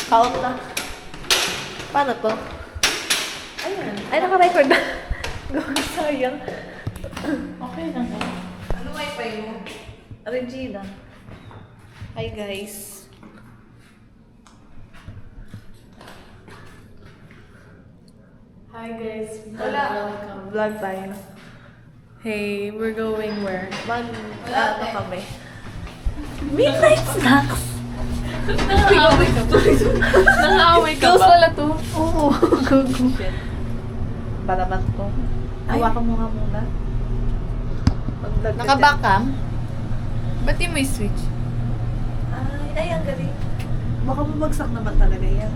Count na. Paano to? Ayan. Ay, naka-record na. Sayang. Okay lang ba? Ano wifi mo? Regina. Hi guys. Hi guys. Wala. Welcome. Vlog tayo. Hey, we're going where? Ano kami? Midnight snacks! Nangaaway ka ba? Nangaaway ka Close ba? pala to. Oo. Shit. Ba naman to? Hawakan mo nga muna. Magdag ka Naka-back dyan. cam? Ba't yung may switch? Ay, ang galing. Baka bumagsak naman talaga yan.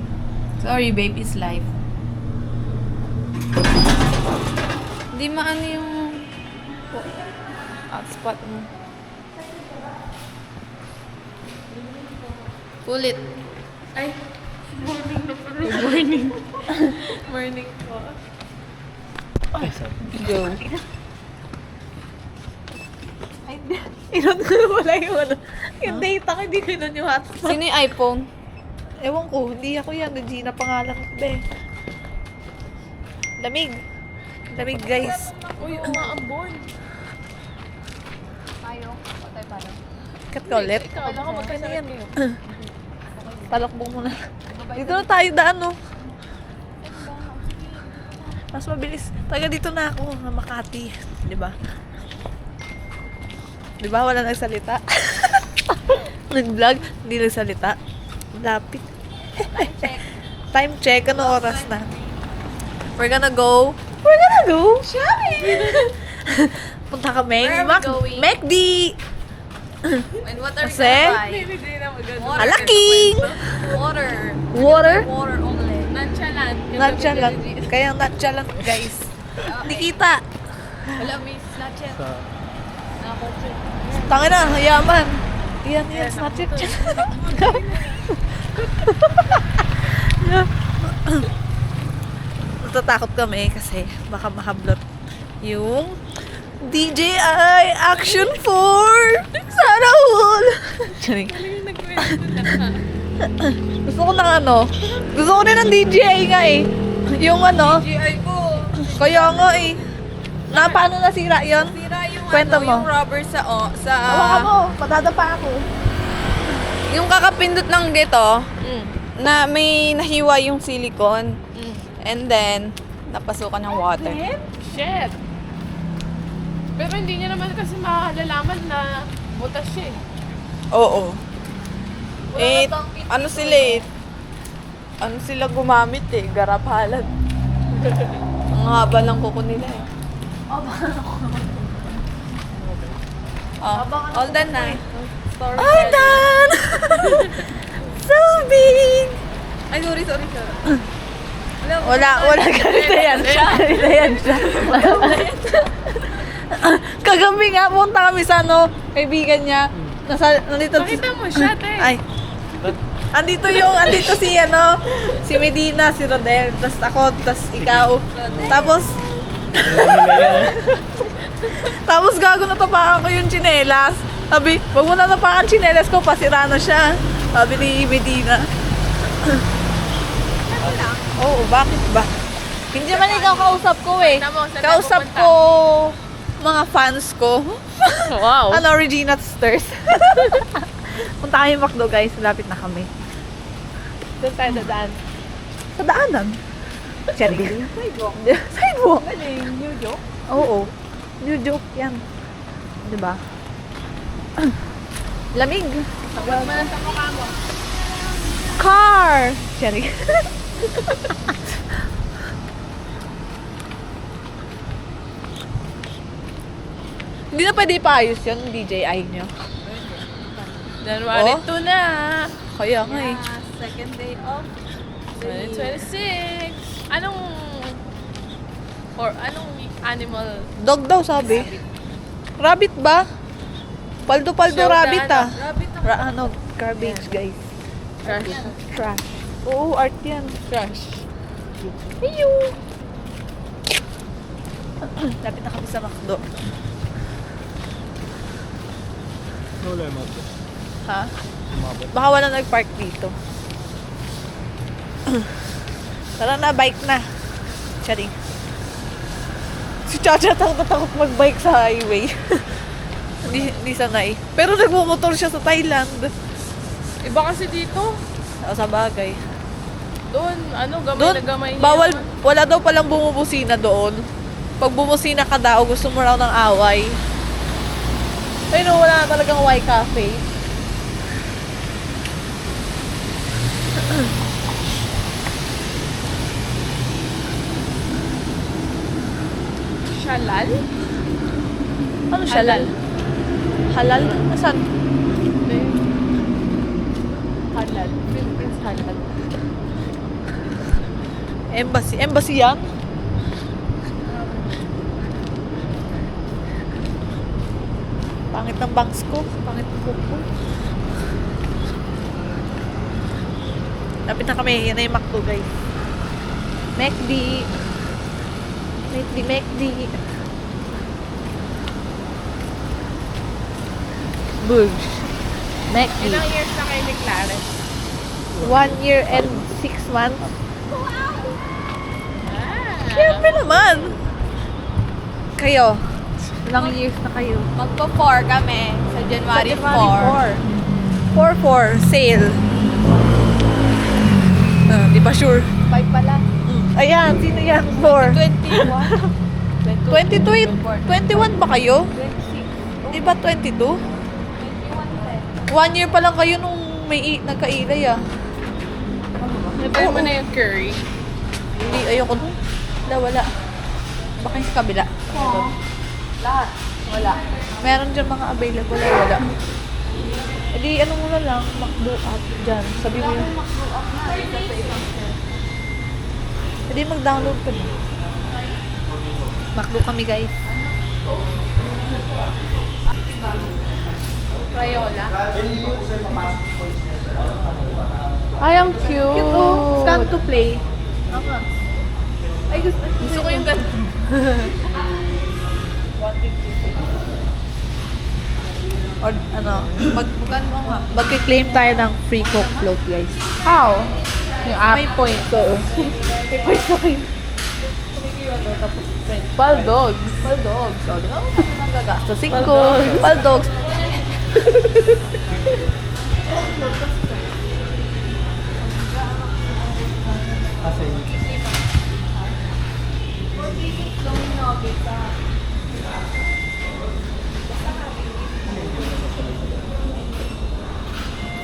Sorry babe, it's live. Hindi maano yung hotspot mo. Ulit. Ay, morning na pala. Morning. Morning po. Go. Ay, inon ko na wala yung ano. Yung data ko, hindi ko inon yung hotspot. Sino yung iPhone? Ewan ko, hindi ako yan. Regina pangalan ko, be. Lamig. Lamig, guys. Uy, umaambon. Tayo. Patay pa lang. Kat ka ulit. Ikaw, baka magkasakit kayo. Palakbong mo na. Dito na tayo daan, no? Mas mabilis. Taga dito na ako, na Makati. Di ba? Di ba? Wala nagsalita. Nag-vlog, hindi nagsalita. Lapit. Time check. Time check. Ano oras na? We're gonna go. We're gonna go. Shopping! Punta kami. Where are we going? McD! And what are Kasi? Water. Alaking! Water. Water? Water only. Nonchalant. Nonchalant. Kaya nonchalant, guys. Hindi kita. Wala, may Snapchat. Nakakotsit. Tangin na, yaman. Yan, Snapchat. Natatakot kami kasi baka mahablot yung DJI Action 4! Sana all! Charing. Gusto ko ng ano, gusto ko rin ng DJI nga eh. Yung ano, GI ko. kaya nga eh. Na, paano nasira yun? Sira yung Kwento ano, mo. yung rubber sa Hawakan mo, patadapa ako. Yung kakapindot ng dito, na may nahiwa yung silicone. And then, napasukan ng water. Shit! Pero hindi niya naman kasi makalalaman na butas siya eh. Oo. Eh, ano sila eh? Ano sila gumamit eh? Garapalan. Ang haba ng kuko nila eh. All done na. Story All done! So big! Ay, sorry. Wala ganito yan siya. Ganito yan siya. Kagabi nga, punta kami sa ano, kaibigan niya. Nandito. Pakita mo siya, te. Ay. Andito si ano, si Medina, si Rodel, tas ako, tas ikaw. Tapos gago natapakan ko yung tsinelas. Sabi, wag mo na tapakan tsinelas ko, pasira na siya. Sabi ni Medina. Oo, bakit ba? Hindi man ikaw kausap ko eh. Kausap ko mga fans ko. Wow. Ano, Regina Sters. Punta kami McDo, guys. Lapit na kami. Doon tayo dadaan. Sa daanan. Cherry. Sidewalk. New joke? Oo. New joke yan. Diba? Lamig. Tawag mo na sa mukha mo. Car! Cherry. Hindi na pwede paayos yun, DJI nyo. January Oh? 2 na. Kaya nga eh. Second day of 2026. Anong animal? Dog daw sabi. Rabbit ba? Paldo-paldo Show na rabbit ano? ah. Ano, garbage guys. Trash. Trash. Oo, art yan. Trash. Hiyo! Lapit na kami sa McDo. Wala yung mabot. Ha? Mabot. Baka wala nag-park dito. Tara na, bike na. Charing. Si Chacha takot mag-bike sa highway. Hindi sanay. Pero nagmumotor siya sa Thailand. Iba kasi dito. Sa bagay. Doon, gamay Doon, na gamay niya. bawal, wala daw palang bumubusina doon. Pag bumusina ka daw, gusto mo raw ng away. Pero wala na talagang Y Cafe. Shalal? Ano siya? Halal. Halal? Nasaan? Halal. Philippines halal. Embassy. Embassy yan? Pangit ng bangs ko. Pangit ng buhok ko. Lapit na kami. Yan na yung McDo, guys. McD. McD. Burj. McD. Ilang years na kayo ni Clarence? 1 year and 6 months. Ah. Siyempre naman. Kayo. Ilang years na kayo? Magpo-4 kami sa January 4. 4-4. Sale. Di ba sure? 5 pala. Ayan, sino yan? 4. 21. 21 ba kayo? 26. Di ba 22? 1 year pa lang kayo nung may nagkailay ah. Natry mo na yung curry. Hindi, ayoko. Wala. Baka yung sa kabila. Lahat. Wala. Meron dyan mga available ay wala. E di, ano muna lang, McDo app dyan. Sabi mo yun. E di, mag-download ka na. McDo kami, guys. Crayola. Ay, ang cute. Cute, oh. Scan to play. Ay, gusto ko yung ganun. Or ano, mag-claim tayo ng free Coke float, guys. How? Yung app. May points, oo. May points na kayo. Paldogs. Paldogs. O, di ba? Ang gagastos. 5. Paldogs. Paldogs.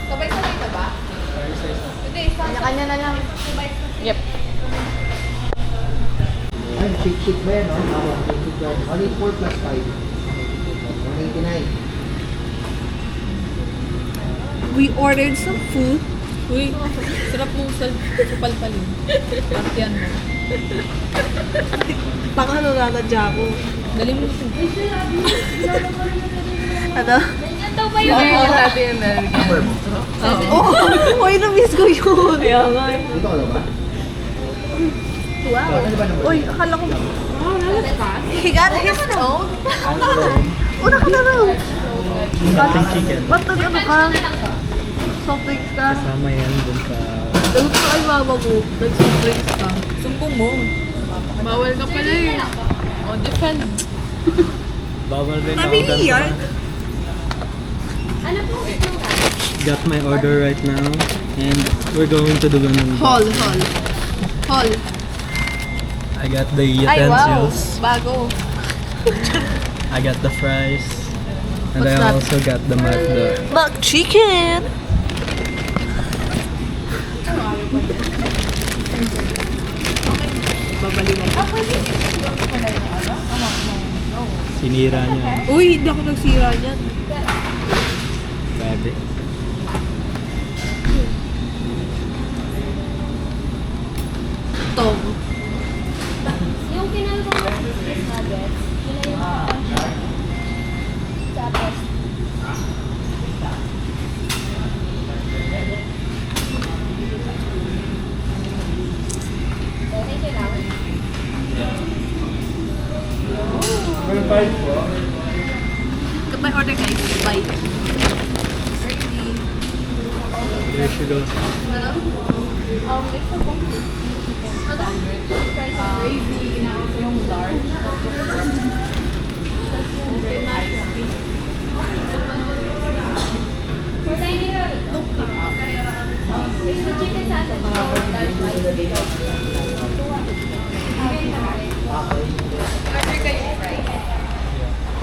Sabay-sabay na ba? Hindi, kanya-kanya na lang. Yep. Ay, chick ba yan, no? Ako, chick yan. Only 4 plus 5. 189. We ordered some food. Uy, sarap mong supalpalin. Partiyan mo. Baka nananadya ako. Dali mo ito. Ano? Ganyan natin yung nalagyan. Oh! Uy, na-miss ko yun. Kaya nga. Dito ka na ba? Wow. Ano ba naman? Uy, akala ko. Oh, that's fast. He got his own. Una ka na raw. Ba't nag-ano ka? Something ka. Kasama yan dun sa... Dagot ka kay mama mo. Nag-something ka. Sumbong mo. Bawal ka pala eh. Oh, defend. Bawal rin Family yan. Got my order right now. And we're going to the Ganun. Hall. I got the Ay, wow. utensils. Bago. I got the fries. And What's I that? also got the McDo. Mac chicken. Sinira niya. Uy, hindi ako nagsira niyan. Grabe. Tom. Yung kinano ko ng fish nuggets, yun na yung tapos, thank you now. Cut my order, guys. Bye. There she goes. Ito po. Gravy, yung large. For dining room. It's the chicken sausage.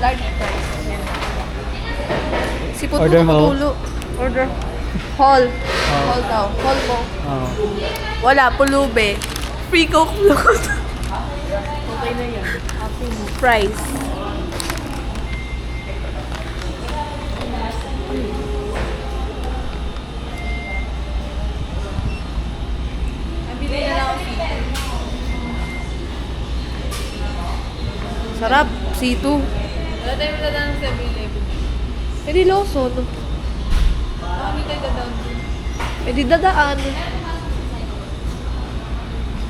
Large fries. Sipot Order mo mo. matulo. Order. Hall. Hall daw. Hall mo. Oh. Wala, pulube. Free Coke float. Okay na yan. Fries. Sarap. C2. Wala tayo matadaan ng 7-Eleven. Eh di Lawson. Kami tayo dadaan. Eh di dadaan.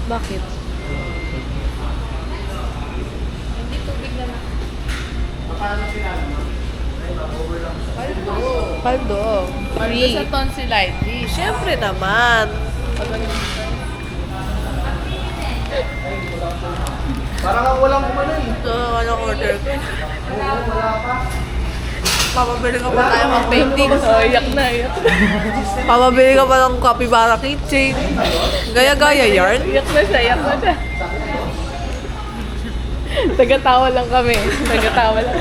Bakit? Hindi tubig na lang. Paldo. Para sa tonsillitis. Siyempre naman. Parang ang walang kumano eh. So, anong order ko? Wala pa. Papabili ka pa tayo ng paintings. Oh, iyak na, iyak. Papabili ka pa ng capybara keychain. Gaya-gaya yarn. Iyak na siya, iyak na siya. Tagatawa lang kami. Tagatawa lang.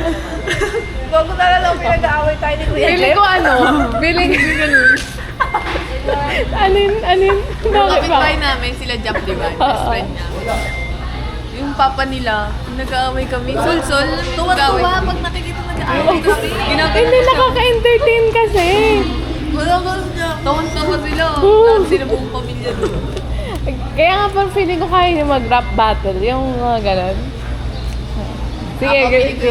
Bago na lang pinag-aaway tayo ni Kuya Feeling ko ano? Feeling ko ganun. Anin? Bakit ba? namin sila Jap, di ba? Best friend niya. Yung papa nila, nag-aaway kami. Sul-sul, tuwa-tuwa pag nakikita nag-aaway kami. Hindi nakaka-entertain kasi. Wala ka niya. Tawan-tawa sila. Lahat sila buong pamilya doon. Kaya nga parang feeling ko kaya niya mag-rap battle. Yung mga ganun. Sige, ganito.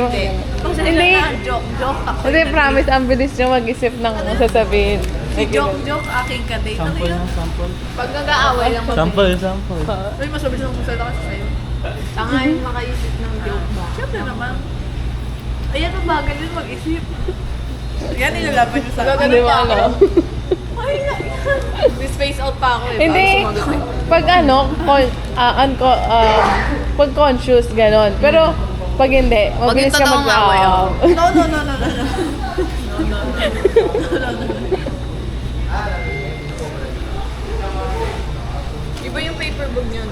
Hindi. Joke ako. Hindi, promise, ang bilis niya mag-isip ng sasabihin. Si joke, aking kadate. Ano Sample yun? na, sample. Pag nag-aaway lang Sample, sample. Uy, mas mabilis akong magsalita kasi sa'yo. Tanga yung makaisip ng joke ba? Siyempre naman. Ayan ang bagay din mag-isip. Yan, nilalaban niyo sa akin. Hindi mo alam. Ay, may space out pa ako eh. Hindi. Bago sumagot eh. Pag ano, pag conscious, ganon. Pero, pag hindi, Pag mabilis yung ka totoong away ako. mag- No. Iba yung paper bag niya.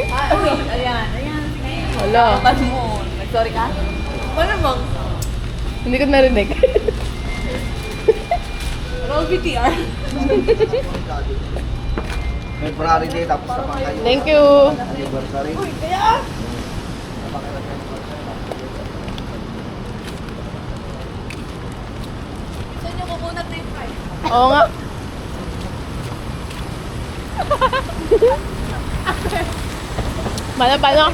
Ayan. Wala. Pan mo. Nag-sorry ka? Ano bang? Hindi ko narinig. Roll VTR. February day, tapos naman kayo. Thank you. Anniversary. Saan niyo kukunat na yung fries? Oo nga. Paano?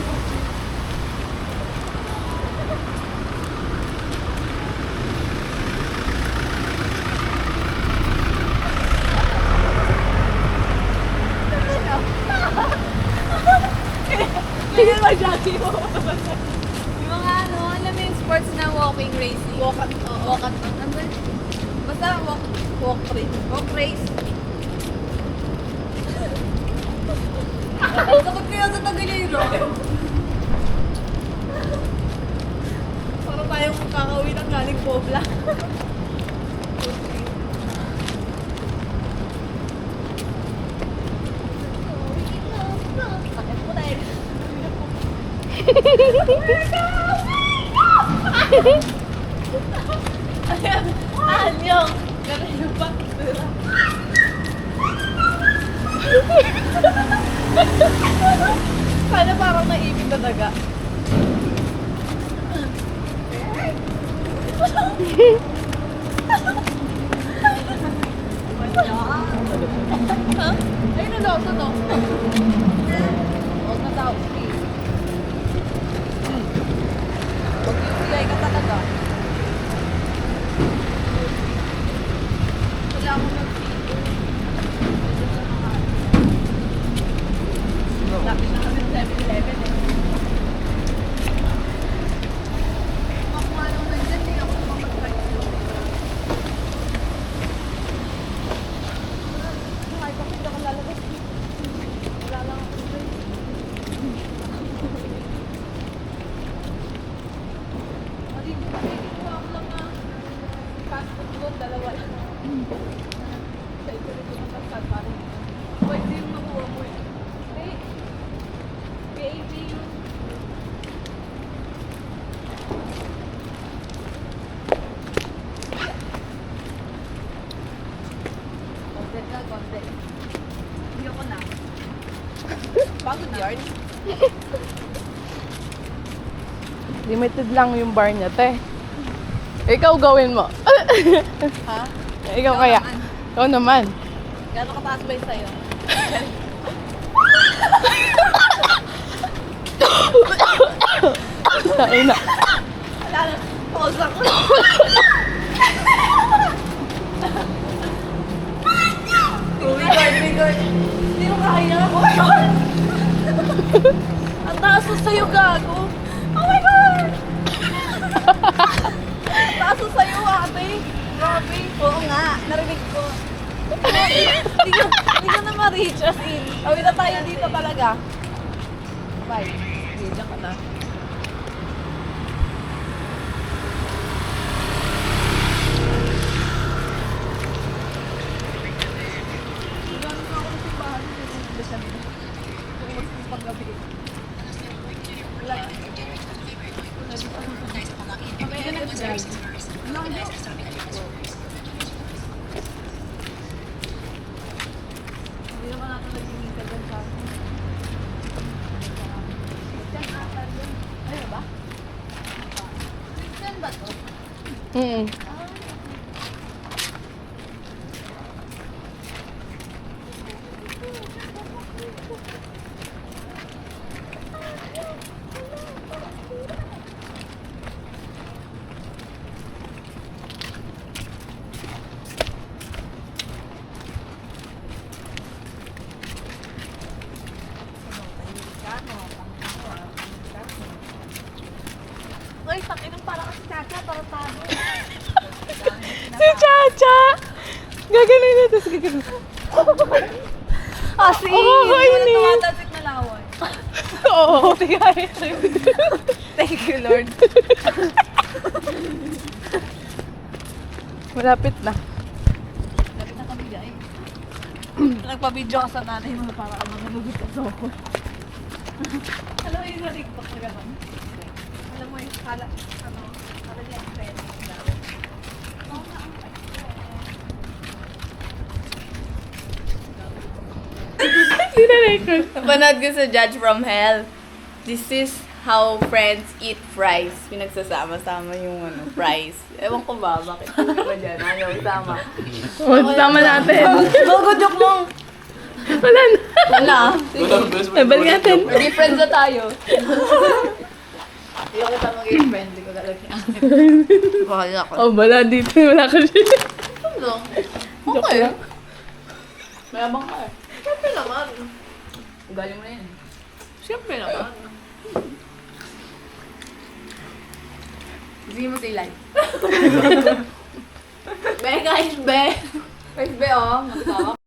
Tingnan mo, Jackie mo. Yung mga ano, alam mo yung sports na walking racing? Walk at, ano ba? Basta walk race. Sakot kaya sa Tagalero. Para tayong kakauwi ng galing Pobla. Sakit mo na eh. Anyong! Ganun yung pakisira. Sana parang naipit na daga. Ha? Ayun na daw, ito no. Huwag na daw, please. Mag-UTI ka talaga. Wala akong nag-feel. Lapit na kami sa 7-Eleven eh. Makuha nung nandyan, hindi ako makapag-try. yard? Limited lang yung bar niya, te. Ikaw gawin mo. Ha? Ikaw kaya. Ikaw naman. Gano'ng kataas ba yung sa'yo? Tain na. Wala na. Pause ako. Oh my God, my God. Hindi mo kaya. Oh my God! Ang taas mo sa'yo, gago. Oh my God! Ang taas mo sa'yo, ate. Grabe. Oo nga, narinig ko. Hindi ko na ma-reach as in. Awin na tayo dito talaga. Bye. Diyan ka na. Mm. Uy, takinang para kasi Chacha, tarantado. Si Chacha! Gagaling na, tapos gagaling. Kasi, Oo, hindi mo na kainis. tumatalsik na lawan. Oo, tigay. Thank you, Lord. Malapit na. Lapit na kami dyan. Nagpa-video ka sa nanay mo para ka manunugod ka sa ako. Alam mo yung naligpak na gano'n? Alam mo yung kala niya ang friend. Sinanay ko. Napanood ko sa Judge from Hell. This is how friends eat fries. Pinagsasama-sama yung fries. Ewan ko ba, bakit kami ba dyan? Ayaw, isama. Sama natin. Bago joke lang. Wala na. Wala. Ay, balik natin. Maging friends na tayo. Hindi ko kita maging friend. Hindi ko talaga. Bakal ako. Oh, wala dito. Wala ka siya. Ano? Joke Okay. lang. Mayabang ka eh. Siyempre naman. Ugali mo na yan. Siyempre naman. Sige mo sa ilay. Be, guys, be. Guys, be, oh. Magtawak.